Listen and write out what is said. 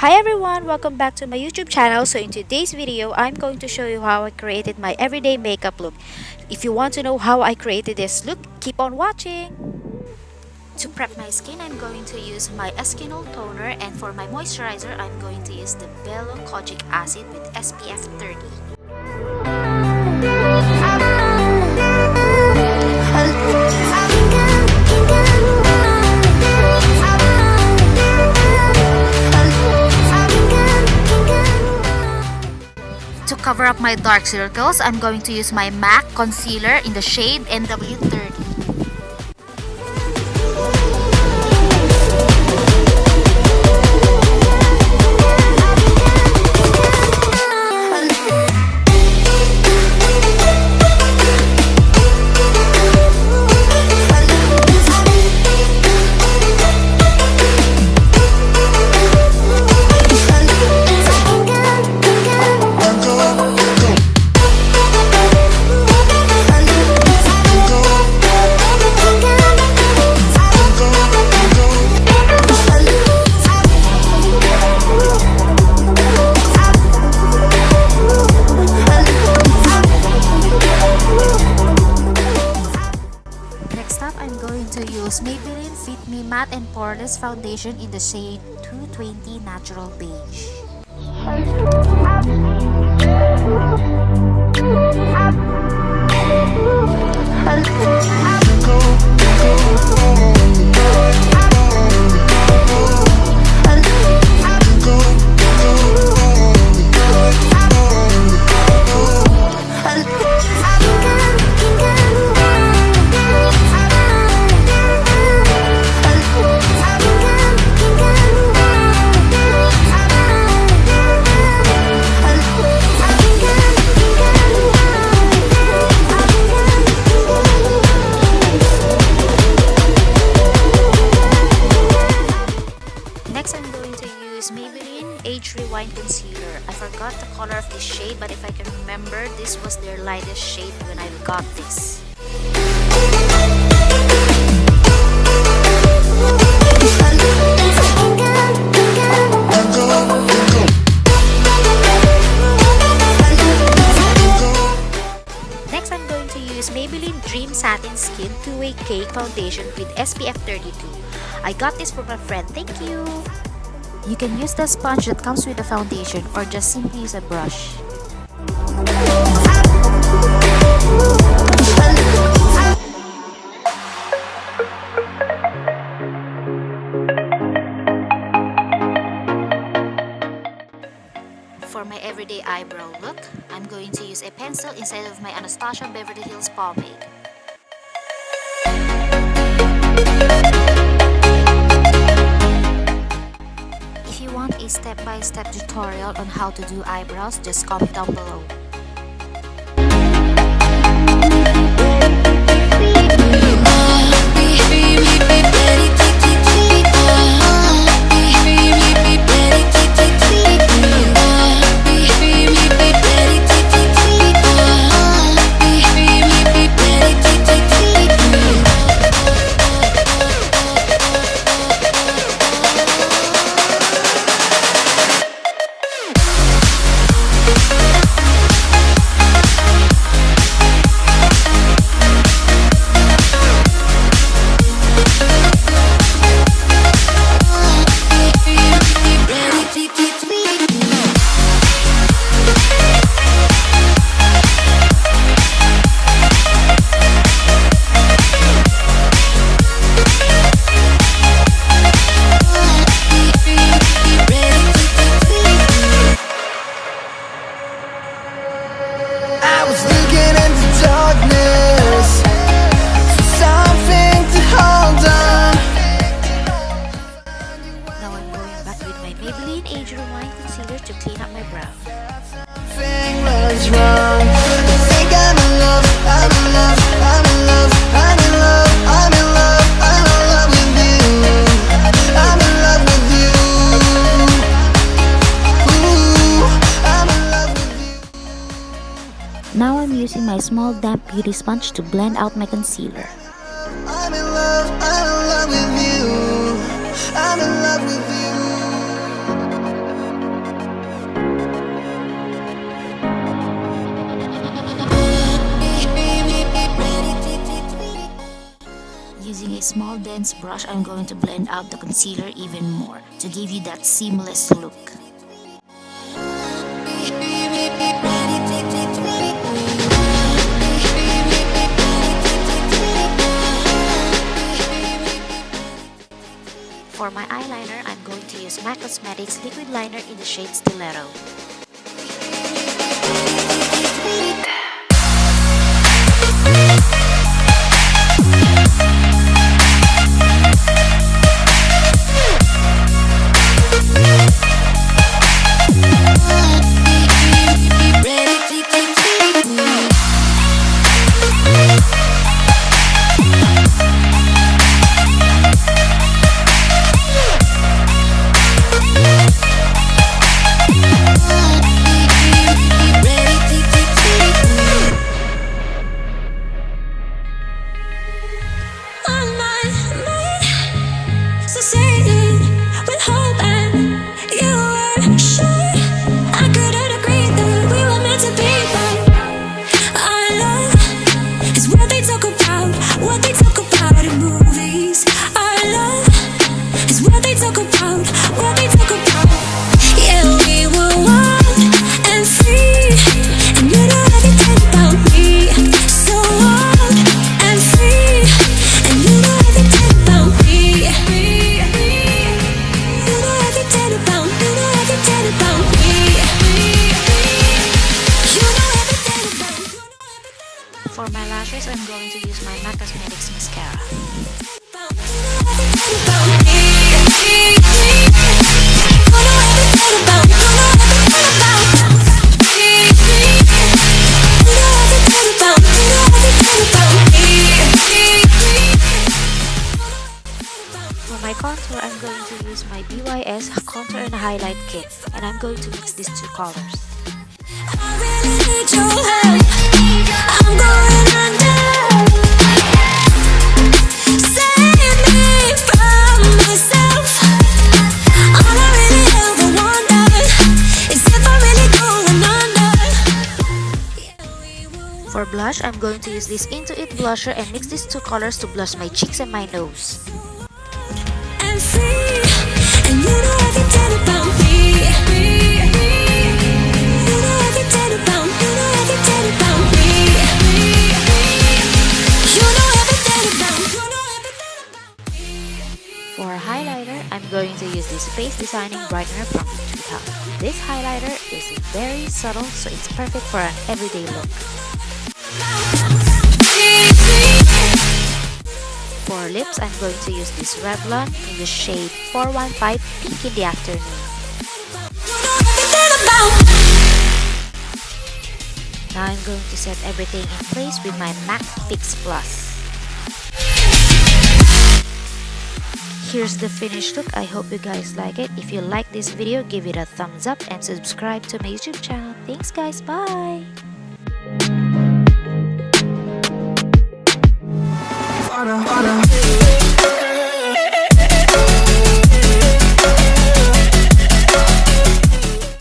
Hi everyone, welcome back to my YouTube channel. So in today's video, I'm going to show you how I created my everyday makeup look. If you want to know how I created this look, keep on watching. To prep my skin, I'm going to use my Eskinol toner, and for my moisturizer, I'm going to use the Bello Kojic acid with SPF 30. To cover up my dark circles, I'm going to use my MAC concealer in the shade NW30. I'm going to use Maybelline Fit Me Matte and Poreless Foundation in the shade 220 Natural Beige. Next, I'm going to use Maybelline Age Rewind Concealer. I forgot the color of this shade, but if I can remember, this was their lightest shade when I got this. Next, I'm going to use Maybelline Dream Satin Skin 2-Way Cake Foundation with SPF 32. I got this from a friend, thank you! You can use the sponge that comes with the foundation or just simply use a brush. For my everyday eyebrow look, I'm going to use a pencil instead of my Anastasia Beverly Hills pomade. If you want a step-by-step tutorial on how to do eyebrows, just comment down below. Maybelline Age Rewind Concealer to clean up my brow. Now I'm using my small damp beauty sponge to blend out my concealer. I'm in love with you. I'm in love with you. small dense brush, I'm going to blend out the concealer even more to give you that seamless look. For my eyeliner, I'm going to use MAC Cosmetics liquid liner in the shade Stiletto. For my lashes, I'm going to use my MAC Cosmetics mascara. For my contour, I'm going to use my BYS Contour and Highlight Kit, and I'm going to mix these two colors. For blush, I'm going to use this Into It blusher and mix these two colors to blush my cheeks and my nose. For highlighter, I'm going to use this Face Designing Brightener from Twitter. This highlighter is very subtle, so it's perfect for an everyday look. For lips, I'm going to use this Revlon in the shade 415 Pink in the Afternoon. Now I'm going to set everything in place with my MAC Fix Plus. Here's the finished look. I hope you guys like it. If you like this video, give it a thumbs up and subscribe to my YouTube channel. Thanks guys, bye!